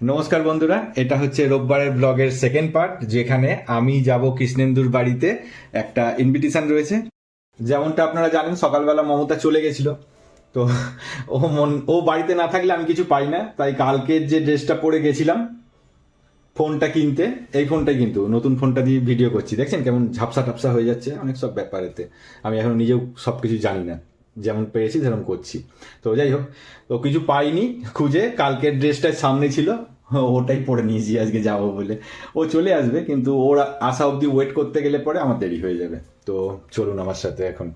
নমস্কার বন্ধুরা, এটা হচ্ছে রোববারের ব্লগের সেকেন্ড পার্ট, যেখানে আমি যাব কৃষ্ণেন্দুর বাড়িতে। একটা ইনভিটেশন রয়েছে। যেমনটা আপনারা জানেন, সকালবেলা মমতা চলে গেছিল, তো ও বাড়িতে না থাকলে আমি কিছু পাই না। তাই কালকের যে ড্রেসটা পরে গেছিলাম ফোনটা কিনতে, এই ফোনটাই কিন্তু নতুন ফোনটা দিয়ে ভিডিও করছি। দেখছেন কেমন ঝাপসা টাপসা হয়ে যাচ্ছে অনেক সব ব্যাপারেতে। আমি এখন নিজেও সব কিছু জানি না, যেমন পেয়েছি সেরকম করছি। তো যাই হোক, তো কিছু পাইনি খুঁজে, কালকের ড্রেসটাই সামনে ছিল, ওটাই পরে নিয়েছি আজকে যাবো বলে। ও চলে আসবে, কিন্তু ওর আসা অবধি ওয়েট করতে গেলে পরে আমার দেরি হয়ে যাবে। তো চলুন আমার সাথে এখন।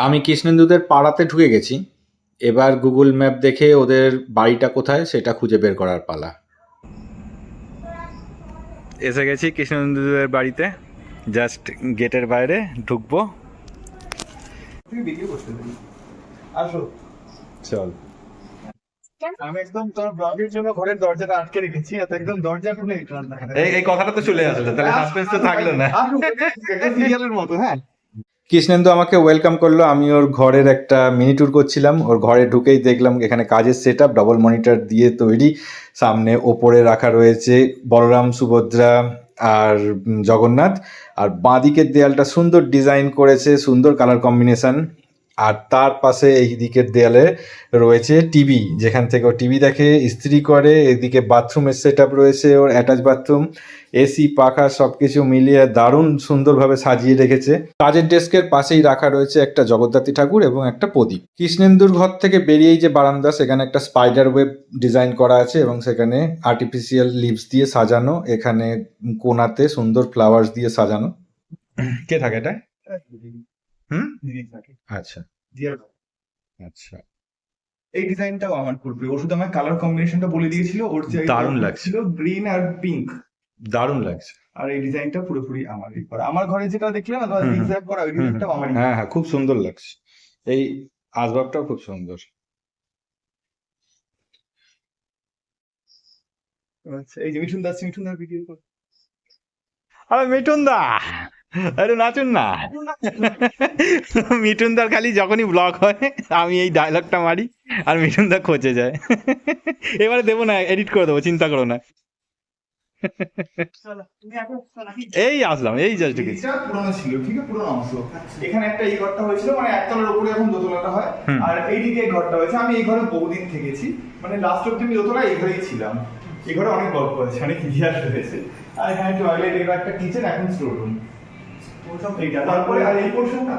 আমি কৃষ্ণেন্দুদের পাড়াতে ঢুকে গেছি। এবার গুগল ম্যাপ দেখে ওদের বাড়িটা কোথায় সেটা খুঁজে বের করার পালা। এসে গেছি কৃষ্ণেন্দুদের বাড়িতে, জাস্ট গেটের বাইরে ঢুকবো। আসো। চল। আমি একদম তোর ব্লগের জন্য ঘরের দরজাটা আটকে রেখেছি, এত একদম দরজা খুলে এই কথাটা তো চলে আসলো, তাহলে সাসপেন্স তো থাকলো না। সিরিয়ালের মতো। হ্যাঁ, কৃষ্ণেন্দু আমাকে ওয়েলকাম করলো। আমি ওর ঘরের একটা মিনি ট্যুর করছিলাম। ওর ঘরে ঢুকেই দেখলাম এখানে কাজের সেট আপ, ডবল মনিটর দিয়ে তৈরি। সামনে ওপরে রাখা রয়েছে বলরাম, সুভদ্রা আর জগন্নাথ। আর বাঁদিকের দেয়ালটা সুন্দর ডিজাইন করেছে, সুন্দর কালার কম্বিনেশন। আর তার পাশে এই দিকের দেয়ালে রয়েছে টিভি, যেখান থেকে ও টিভি দেখে, ইস্ত্রি করে। এদিকে বাথরুমের সেট আপ রয়েছে, ওর অ্যাটাচ বাথরুম, এসি, পাখা সবকিছু মিলিয়ে দারুণ সুন্দরভাবে সাজিয়ে রেখেছে। কাজের ডেস্কের পাশেই রাখা রয়েছে একটা জগদ্ধাত্রী ঠাকুর এবং একটা প্রদীপ। কৃষ্ণেন্দুর ঘর থেকে বেরিয়েই যে বারান্দা, সেখানে একটা স্পাইডার ওয়েব ডিজাইন করা আছে এবং সেখানে আর্টিফিশিয়াল লিভস দিয়ে সাজানো। এখানে কোনাতে সুন্দর ফ্লাওয়ার্স দিয়ে সাজানো। কে থাকে এটা? হুম, আচ্ছা আচ্ছা, এই ডিজাইনটাও আমার খুব প্রিয়। ও শুধু আমার কালার কম্বিনেশনটা বলে দিয়েছিল, ওর যে দারুণ লাগছে। ছিল গ্রিন আর পিঙ্ক, দারুণ লাগছে। আর এই ডিজাইনটা পুরোপুরি আমারই করা। আমার ঘরে যেটা দেখলে না, জিগজ্যাগ করা, ওই ডিজাইনটাও আমারই। হ্যাঁ হ্যাঁ, খুব সুন্দর লাগছে। এই আসবাবটাও খুব সুন্দর। আচ্ছা, এই যে মিঠুন দাস, মিঠুন দাস ভিডিও কর। আরে মিঠুন দা, আরে নাচুন না। মিঠুন দার খালি যখনই ব্লগ হয় আমি এই ডায়লগটা মারি আর মিঠুন দা খোঁজে যায়। এবারে দেবো না, এডিট করে দেবো, চিন্তা করো না। এই আসলাম, এই জাস্ট ঢুকেছি। এটা পুরনো ছিল, ঠিক আছে, পুরনো অংশ। এখানে একটা এই ঘরটা হয়েছিল, মানে একতলার উপরে এখন দোতলাটা হয়। আর এইদিকে এই ঘরটা হয়েছে। আমি এই ঘরে বহুদিন থেকেছি, মানে লাস্ট অব্দি আমি দোতলা এই ঘরেই ছিলাম। এই ঘরে অনেক গল্প আছে, অনেক ইতিহাস রয়েছে। আর এখানে টয়লেট, এবার একটা কিচেন, এখন স্টোর রুম। এইটা তারপরে আর এই পোর্শনটা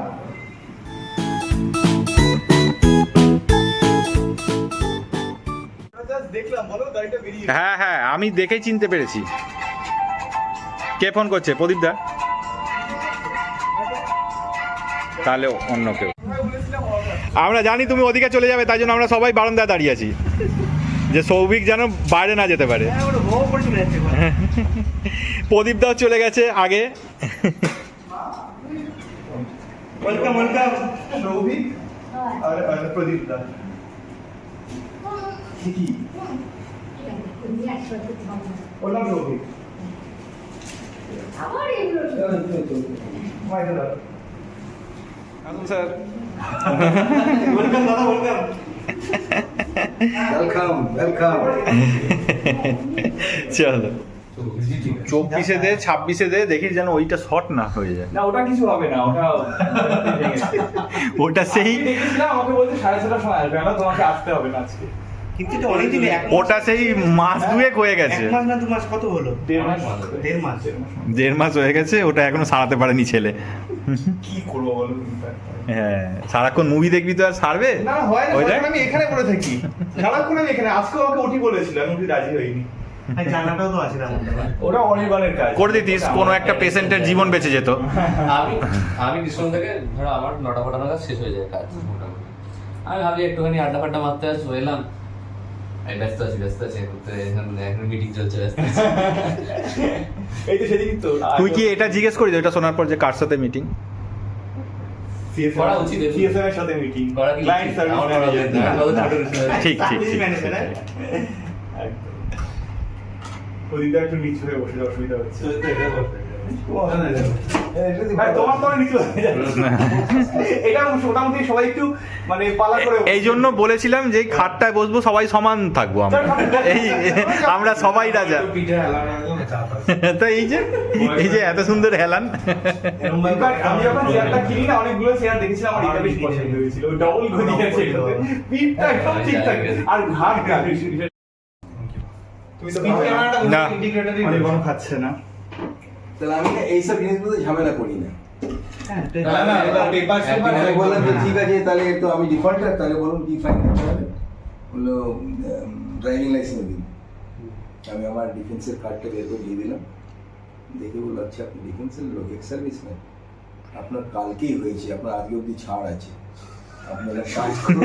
দেখলাম। বলো, গাড়িটা বেরিয়ে হ্যাঁ হ্যাঁ, আমি দেখেই চিনতে পেরেছি। কে ফোন করছে? প্রদীপ দা? তাহলে অন্য কেউ। আমরা জানি তুমি ওদিকে চলে যাবে, তাই জন্য আমরা সবাই বারান্দায় দাঁড়িয়ে আছি, যে সৌভিক যেন বাইরে না যেতে পারে। প্রদীপ দাও চলে গেছে আগে। ওয়েলকাম ওয়েলকাম সৌভিক আর প্রদীপ দা। কি ওলাম সৌভিক স্যার, ওয়েলকাম দাদা, ওয়েলকাম। ওয়েলকাম। চলো 24-এ দে, 26-এ দে, দেখি যেন ওইটা শর্ট না হয়ে যায়। না, ওটা কিছু হবে না, ওটা ওটা সেই দেখেছিলাম। আমাকে বলছে 6:30টার সময় আসবে, না তোমাকে আসতে হবে না আজকে। কিন্তু এটা অনেকদিন, ওটা সেই মাস দুয়েক হয়ে গেছে। 1 মাস না 2 মাস, কত হলো? 1.5 মাস। 1.5 মাস হয়ে গেছে, ওটা এখনো সারাতে পারেনি ছেলে। কি করবো বলো? হ্যাঁ, সারাক্ষণ মুভি দেখবি তো আর সারবে? না হয় না, ওই দেখ। আমি এখানে পড়ে থাকি সারাক্ষণ। আমি এখানে আজকে আমাকে ওটি বলেছিল, আমি ওটি রাজি হইনি। জানাটাও তো আছে না, ওটা অনির্বাণের কাজ। করে দিতিস, কোনো একটা পেশেন্টের জীবন বেঁচে যেত। আমি আমি বিষ্ণু থেকে ধরো আমার 9টা 10টা নাগাদ শেষ হয়ে যায় কাজ মোটামুটি। আমি ভাবছি একটুখানি আড্ডা ফাড্ডা মারতে আসবো, এলাম আমি ব্যস্ত আছি এখন মিটিং চলছে ব্যস্ত আছি। এই তো সেদিন তো তুই কি এটা জিজ্ঞেস করিস এটা শোনার পর যে কার সাথে মিটিং? করা উচিত এগুলো। সিএসএম এর সাথে মিটিং করা কি ক্লায়েন্ট উচিত? সার্ভিস আমার করা উচিত না, আমি ছোট কিছু- ঠিক ঠিক ঠিক। ম্যানেজার ওদিকে একটু নিচু হয়ে বসে অসুবিধা হচ্ছে আর তোমার তো নিচু হয়ে যাচ্ছে। এটা মোটামুটি সবাই একটু মানে পালা করে এই জন্য বলেছিলাম যে এই খাটটায় বসবো, সবাই সমান থাকবো আমরা, এই আমরা সবাই রাজা। তো এই যে এত সুন্দর হেলান। Infact আমি যখন চেয়ারটা কিনি না, অনেকগুলো চেয়ার দেখেছিলাম, আমার এটা বেশি পছন্দ হয়েছিল। ডবল গদি আছে এটাতে, পিঠটা একদম ঠিকঠাক আর ঘাড়টা তুমি তো না। মানে কোনো খাচ্ছে না। তাহলে আমি না এইসব জিনিসগুলো ঝামেলা করি না। না, না, এটা paper সেপার আমি বললাম যে ঠিক আছে, তাহলে তো আমি ডিফল্টার, তাহলে বলুন কি ফাইন করতে হবে। বললো ড্রাইভিং লাইসেন্স দিন। আমি আমার ডিফেন্সের কার্ডটা বের করে দিয়ে দিলাম। দেখে বললো আচ্ছা আপনি ডিফেন্সের লোক, এক্স সার্ভিস ম্যান, আপনার কালকেই হয়েছে, আপনার আজকে অব্দি ছাড় আছে, আপনারা কাজ করুন।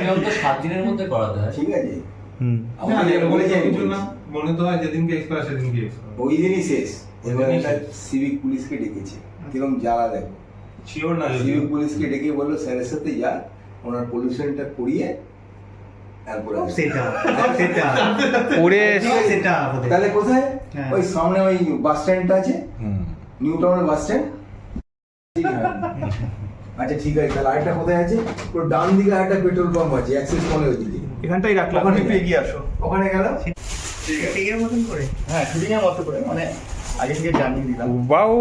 নিয়ম তো 7 দিনের মধ্যে করাতে হয়। ঠিক আছে, হুম। আমাকে যেটা বলেছে আমি কিছু না, মনে তো হয় যেদিনকে এক্সপায়ার সেদিনকে expire। ওই দিনই শেষ। এবার ওই দিনই একটা শেষ। সিভিক পুলিশকে ডেকেছে, কিরকম জ্বালা দেখো। Sure না যদি। সিভিক পুলিশকে ডেকে বললো স্যারের সাথে যা, ওনার পলিউশনটা করিয়ে তারপরে আসবে। সেটা ওরে সেটা তাহলে কোথায়? হ্যাঁ। ওই সামনে ওই বাস স্ট্যান্ডটা আছে, হুম। নিউ টাউনের বাস স্ট্যান্ড। আচ্ছা ঠিক আছে, তাহলে আরেকটা কোথায় আছে? পুরো ডান দিকে আরেকটা পেট্রোল পাম্প আছে, অ্যাক্সিস মলের ওইদিকে। এখানটাই রাখলাম, ওখানে একটু এগিয়ে আসো। ওখানে গেল। টিকের মতন করে হ্যাঁ, শুটিং এর মতো করে, মানে আগে থেকে জানিয়ে দিলাম। বাউ,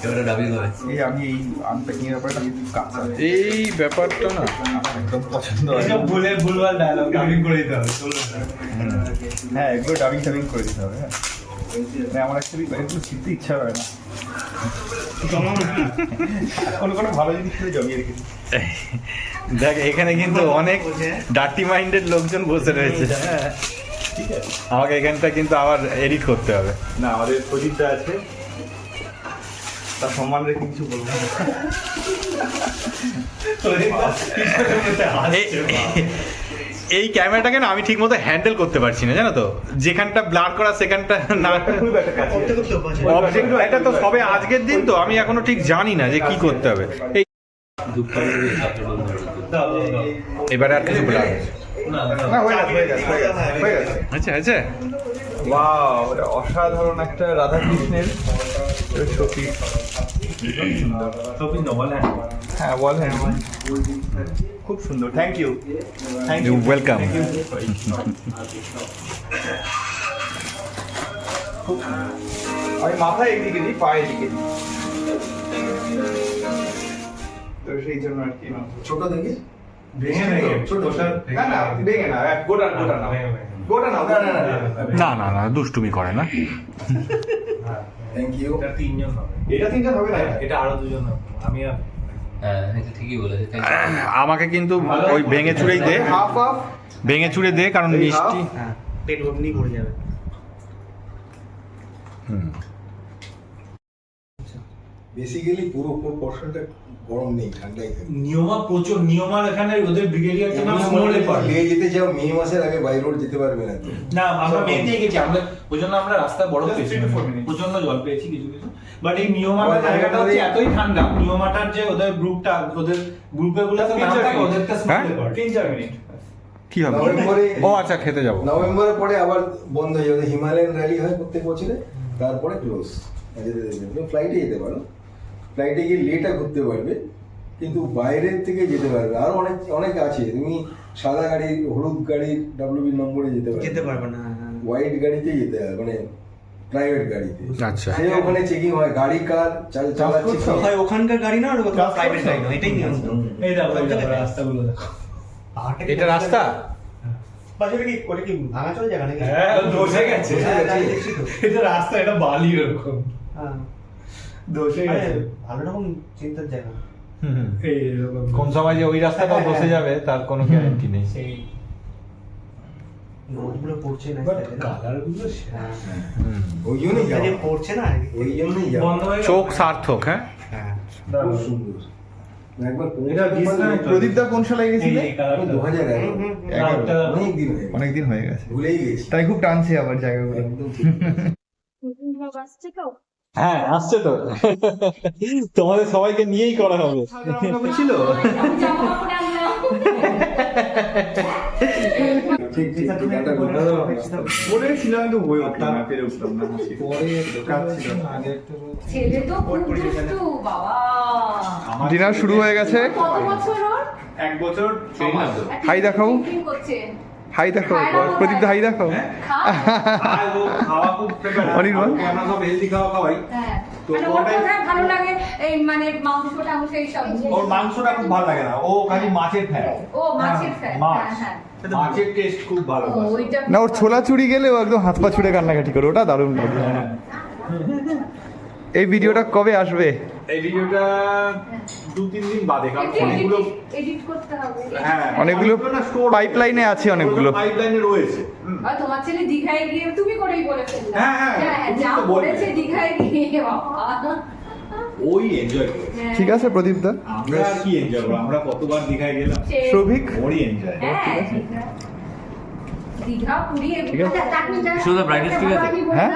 এবারে ডাবিং হবে। এই আমি এই আনপ্যাকিং এর ব্যাপারটা আমি কাঁচা এই ব্যাপারটা না একদম পছন্দ হয় না। বলে ভুলভাল ডায়লগ ডাবিং করে দিতে হবে। হ্যাঁ, এগুলো ডাবিং টাবিং করে দিতে হবে। হ্যাঁ, মানে আমার অ্যাকচুয়ালি এগুলো শিখতে ইচ্ছা হয় না। কোনো ভালো জিনিস করে জমিয়ে রেখেছি। দেখ এখানে কিন্তু অনেক ডার্টি মাইন্ডেড লোকজন বসে রয়েছে। হ্যাঁ, ঠিক আছে, আমাকে এখানটা কিন্তু আবার এডিট করতে হবে। না আমাদের প্রদীপটা আছে, তার সম্মান রেখে কিছু বলবো না। এই ক্যামেরাটাকে না আমি ঠিক মতো হ্যান্ডেল করতে পারছি না, জানো তো, যেখানটা ব্লার করা সেখানটা না। খুব একটা কাছে করতে করতে অভ্যাস হয়ে অবজেক্ট এটা তো সবে আজকের দিন, তো আমি এখনো ঠিক জানি না যে কি করতে হবে। এই এবারে আর কিছু ব্লার না, হয়ে গেছে। আচ্ছা আচ্ছা। ওয়াও, এটা অসাধারণ একটা রাধাকৃষ্ণের ছবি। হ্যাঁ, ওয়াল হ্যান্ড খুব সুন্দর। Thank you, thank you, welcome. আমি মাথায় একদিকে দিই, পায়ের দিকে দিই, তো সেই জন্য আর কি। ছোট দেখে ভেঙে ভেঙে, ছোট না না, ভেঙে না, গোটা গোটা না, গোটা না, গোটা না। না না না, দুষ্টুমি করে না। Thank you. এটা 3 জন হবে। এটা 3জন হবে না, এটা আরো 2 জন হবে। আমি আর হ্যাঁ, এটা ঠিকই বলেছে। Thank you. আমাকে কিন্তু ওই ভেঙে চুড়েই দে, হাফ হাফ। ভেঙে চুড়ে দে, কারণ এই মিষ্টি। হ্যাঁ পেট অমনি পড়ে যাবে। হুম। বেসিক্যালি পুরো পোর্শনটা গরম নেই, ঠান্ডাই থাকে। নিয়মা প্রচুর, নিয়মার এখানে ওদের ব্রিগেডিয়ারটার নাম স্মল লেপার্ড। নিয়ে যেতে চাও মে মাসের আগে বাই রোড যেতে পারবে না তো। না, আমরা মেয়েতেই গেছি, আমরা ওই জন্য আমরা রাস্তায় বরফ Just পেয়েছি, 3 to 4 minutes. প্রচন্ড জল পেয়েছি কিছু কিছু। বাট এই নিয়মাটার আমাদের জায়গাটা হচ্ছে আমাদের- এতই ঠান্ডা, নিয়মাটার যে ওদের গ্রুপটা, ওদের গ্রুপে গুলো তো নাম থাকে, ওদেরটা স্মল হ্যাঁ? লেপার্ড। 3-4 মিনিট। কি হবে? নভেম্বরে ও আচ্ছা, খেতে যাবো। নভেম্বরের পরে আবার বন্ধ হয়ে যাবে। হিমালয়ান র্যালি হয় প্রত্যেক বছরে, তারপরে ক্লোজ। তুমি ফ্লাইটে যেতে পারো, ফ্লাইটে গিয়ে লেটা ঘুরতে পারবে, কিন্তু বাইরের থেকে যেতে পারবে। আরো অনেক অনেক আছে, তুমি সাদা গাড়ি, হলুদ গাড়ি, ডাব্লিউবি নম্বরে যেতে পারবে, যেতে পারবে না। হোয়াইট গাড়িতে যেতে হবে, মানে প্রাইভেট গাড়িতে। আচ্ছা। সে ওখানে চেকিং হয়, গাড়ি কার চালাচ্ছে কে। হয় ওখানকার গাড়ি না, আর প্রাইভেট গাড়ি না, এটাই নিয়ম তো। এই দেখো, এই দেখো, রাস্তাগুলো দেখো। এটা রাস্তা? বাজারে কি করে কি ভাঙা চলে যাবে নাকি? হ্যাঁ, ধসে গেছে। হ্যাঁ, গাড়ি দেখছি তো। এটা রাস্তা, এটা বালি এরকম। হ্যাঁ। ধসে আরে, গেছে। ভালো রকম চিন্তার জায়গা। এই এরকম। কোন সময় যে ওই রাস্তাটাও বসে যাবে তার কোনো গ্যারান্টি নেই। সেই রোদগুলো পড়ছে না। বাট কালারগুলো হ্যাঁ। হুম। ওই জন্যই যে যাবো, পড়ছে না। ওই জন্যই যাবো। বন্ধ হয়ে গেছে। চোখ সার্থক। হ্যাঁ, হ্যাঁ। খুব সুন্দর। একবার এটা প্রদীপ দা কোন সালে গেছিলে? এই কালারটা 2011 অনেক দিন হয়ে গেছে, অনেকদিন হয়ে গেছে, ভুলেই গেছি তাই খুব টানছে আবার জায়গাগুলো। একদম ঠিক। হ্যাঁ আসছে তো, তোমাদের সবাইকে নিয়েই করা হবে। ছিল ঠিক ঠিক গানটা বলতে হবে। বলেছিলাম কিন্তু হয়ে উঠলাম না, পেরে উঠলাম না। পরে কাজ ছিল। আগে একটা রয়েছে। ছেলে তো খুব দুষ্টু বাবা। ডিনার শুরু হয়ে গেছে। কত বছর ওর? 1 বছর হাই দেখাও। কি করছে? হাই দেখো, প্রদীপ দা হাই দেখো। খা। আর ও খাওয়া খুব ফেভারিট, অনির্বাণ? আমরা সব হেলদি খাওয়া খাওয়াই। হ্যাঁ। তো মানে ওর ওটাই- কোথায় ভালো লাগে এই মানে মাংস টাংস এই সব? ওর মাংসটা খুব ভালো লাগে না, ও খালি মাছের ফ্যান। ও মাছের ফ্যান। মাছ। হ্যাঁ মাছের টেস্ট খুব ভালো। ও, ওইটা না ওর ছোলা চুরি গেলে ও একদম হাত পা ছুড়ে কান্নাকাটি করে, ওটা দারুণ লাগে। এই ভিডিওটা কবে আসবে? এই ভিডিওটা 2-3 দিন বাদে, কারণ একটু অনেকগুলো এডিট করতে হবে। হ্যাঁ অনেকগুলো না স্টোর পাইপলাইনে আছে, অনেকগুলো। পাইপলাইনে রয়েছে। আর তোমার ছেলে দীঘায় গিয়ে তুমি করেই বলে ফেললে। হ্যাঁ, হ্যাঁ, যা তুমি তো বললে। করেছে দীঘায় গিয়ে বাবা। ওই এনজয় করে। হ্যাঁ। ঠিক আছে প্রদীপ দা। আমরা আর কি এনজয় করব, আমরা কতবার দীঘায় গেলাম, সে- সৌভিক ওরই এনজয়। হ্যাঁ, দীঘা পুরী ঠিক আছে। শুধু brightness ঠিক আছে? হ্যাঁ?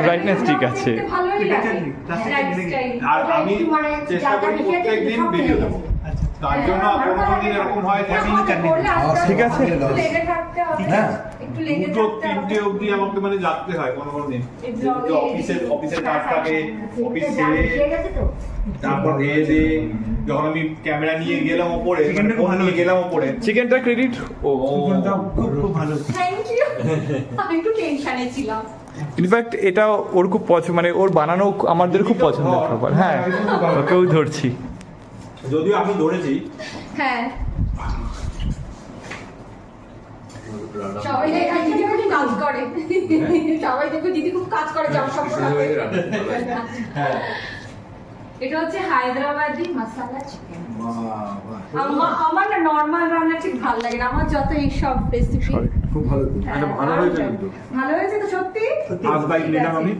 Brightness ঠিক আছে। ভালোই লাগে। আর আমি চেষ্টা করি প্রত্যেকদিন ভিডিও দেবো, তার জন্য কোনো দিন এরকম হয় ঠিক আছে। লেগে থাকতে হবে। হ্যাঁ। একটু লেগে 2-3টে অবধি আমাকে মানে যাতে হয় কোনো দিন, যেহেতু অফিসের কাজ থাকে, অফিস সেরে তারপর এ দে, যখন আমি ক্যামেরা নিয়ে গেলাম ওপরে, ফোন নিয়ে গেলাম ওপরে, চিকেনটা ক্রেডিট। ও খুব ভালো। Thank you. আমি একটু টেনশনে ছিলাম। ইনফ্যাক্ট এটা ওর খুব পছন্দ, মানে ওর বানানো আমাদের খুব পছন্দের খাবার। হ্যাঁ ওকেও ধরছি। যদিও আমি ধরেছি। হ্যাঁ। সবাই দেখে দিদি খুব কাজ করে। সবাই দেখো দিদি খুব কাজ করে জামা কাপড় হাতে। হ্যাঁ এটা হচ্ছে হায়দ্রাবাদি মশলা চিকেন। বাহ, আমার না নর্মাল রান্না ঠিক ভালো লাগে না, আমার যত এইসব রেসিপি। খুব ভালো তো। এটা ভালো হয়েছে কিন্তু। ভালো হয়েছে তো সত্যি? আজ বাইক নিলাম আমি,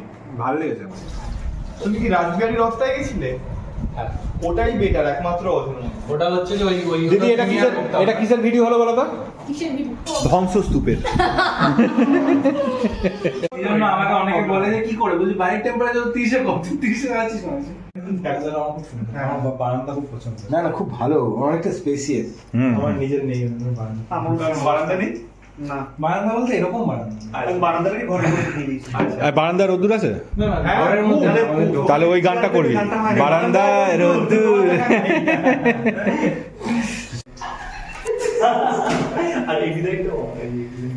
ভালো লেগেছে আমার। তুমি কি রাজবিহারী রথটায় গেছিলে? ওটাই বেটার, একমাত্র অধর্ম। ওটা হচ্ছে যে ওই দিদি এটা কিসের ভিডিও হলো বলো তো? কিসের ভিডিও? ধ্বংসস্তূপের। এই জন্য আমাকে অনেকে বলে যে কি করে বুঝি বাড়ির টেম্পারেচার 30-এ কম, 30-এ আছিস না। আমার খুব সুন্দর, আমার বারান্দা খুব পছন্দ। না না খুব ভালো, অনেকটা স্পেসিয়াস। আমার নিজের নেই বারান্দা। আমার বারান্দা নেই না, বারান্দা বলতে এরকম বারান্দা। বারান্দাটাকে ঘরে করে দিয়ে দিয়েছি। বারান্দার রোদ্দুর আছে? না না হ্যাঁ, ঘরের মধ্যে খুব, আমাদের খুব। তাহলে ওই গানটা করবি, বারান্দা রোদ্দুর। আর এই বিদায়টা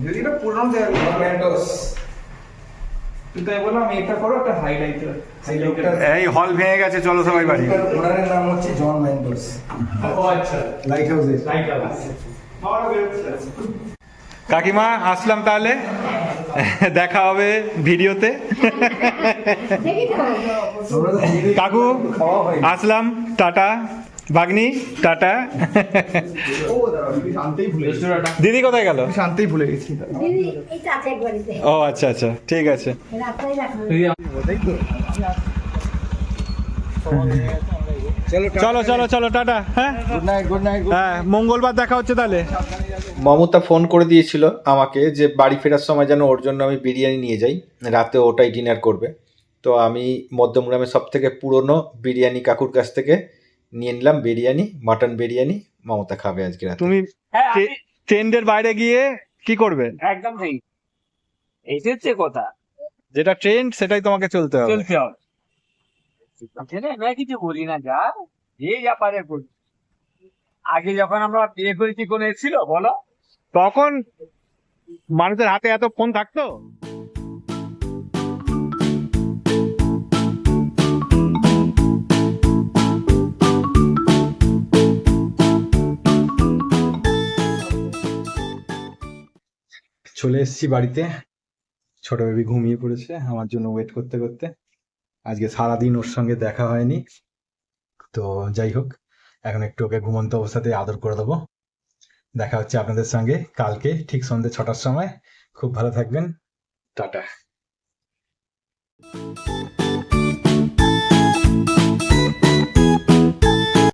যদি এটা পুরনো জায়গা টমেটোস। তুই তাই বলো, আমি এটা করো, একটা হাইলাইটার। এই হল ভেঙে গেছে, চলো সবাই বাড়ি। ওনারের নাম হচ্ছে জন ম্যান্ডোস, ও আচ্ছা, লাইট হাউসের। লাইট আছে। খাওয়া বেরোচ্ছে। কাকিমা আসলাম তাহলে, দেখা হবে ভিডিওতে। তোমরা তো নিজেদের কাকু খাওয়া হয়নি। আসলাম, টাটা। বাগনি টাটা। ও দাঁড়াও, দিদি শান্তিই ভুলে গেছি। দিদি কোথায় গেল? শান্তিই ভুলে গেছি। দিদি এই চাচা বাড়িতে ও আচ্ছা আচ্ছা, ঠিক আছে। রাস্তায় রাখো চলো চলো চলো টাটা। হ্যাঁ গুড নাইট, গুড নাইট। হ্যাঁ, মঙ্গলবার দেখা হচ্ছে তাহলে। মমতা ফোন করে দিয়েছিল আমাকে যে বাড়ি ফেরার সময় যেন ওর জন্য আমি বিরিয়ানি নিয়ে যাই, রাতে ওটাই ডিনার করবে। তো আমি মধ্যমগ্রামের সব থেকে পুরনো বিরিয়ানি কাকুর কাছ থেকে নিয়ে নিলাম বিরিয়ানি, মাটন বিরিয়ানি। মমতা খাবে আজকে রাতে। তুমি ট্রেন্ডের বাইরে গিয়ে কি করবে? একদম ঠিক, এইটা হচ্ছে কথা, যেটা ট্রেন্ড সেটাই তোমাকে চলতে হবে। চলতে হবে। আমি কিছু বলি না, যা যে যা পারে করি। আগে যখন আমরা বিয়ে করেছি কোন এসেছিল বলো? তখন মানুষের হাতে এত ফোন থাকতো? চলে এসেছি বাড়িতে, ছোট বেবি ঘুমিয়ে পড়েছে আমার জন্য ওয়েট করতে করতে। আজকে সারাদিন ওর সঙ্গে দেখা হয়নি, তো যাই হোক এখন একটু ওকে ঘুমন্ত অবস্থাতে আদর করে দেবো। দেখা হচ্ছে আপনাদের সঙ্গে কালকে ঠিক সন্ধ্যে 6টার সময়। খুব ভালো থাকবেন, টাটা।